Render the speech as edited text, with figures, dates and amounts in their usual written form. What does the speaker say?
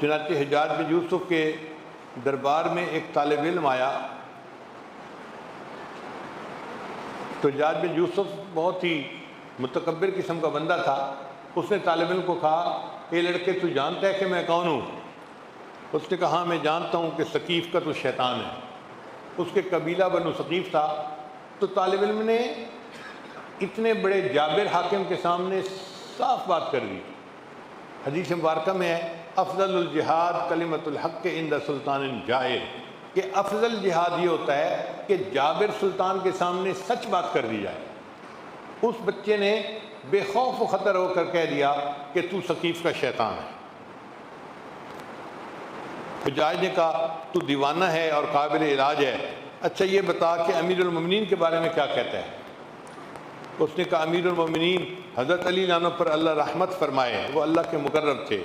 चुनांचे हज्जाज बिन यूसुफ के दरबार में एक तालिब इल्म आया। तो हज्जाज बिन यूसुफ बहुत ही मुतकब्बिर किस्म का बंदा था। उसने तालिब इल्म को कहा, ये लड़के तू जानता है कि मैं कौन हूँ? उसने कहा, हाँ मैं जानता हूँ कि सकीफ़ का तो शैतान है। उसके कबीला बनु सकीफ़ था। तो तालिब इल्म ने इतने बड़े जाबिर हाकिम के सामने साफ बात कर दी। हदीस मुबारक में है, अफ़ज़लुल जिहाद कलिमतुल हक़ इंद सुल्तान जाहिर, कि अफजल जिहाद ये होता है कि जाबिर सुल्तान के सामने सच बात कर दी जाए। उस बच्चे ने बेखौफ ख़तर होकर कह दिया कि तू सकीफ़ का शैतान है। हज्जाज ने कहा, तू दीवाना है और काबिल इलाज है, अच्छा ये बता कि अमीरुल मोमिनीन के बारे में क्या कहता है? उसने कहा, अमीरुल मोमिनीन हज़रत अली लानो पर अल्लाह रहमत फरमाए, वो अल्लाह के मुकर्रब थे।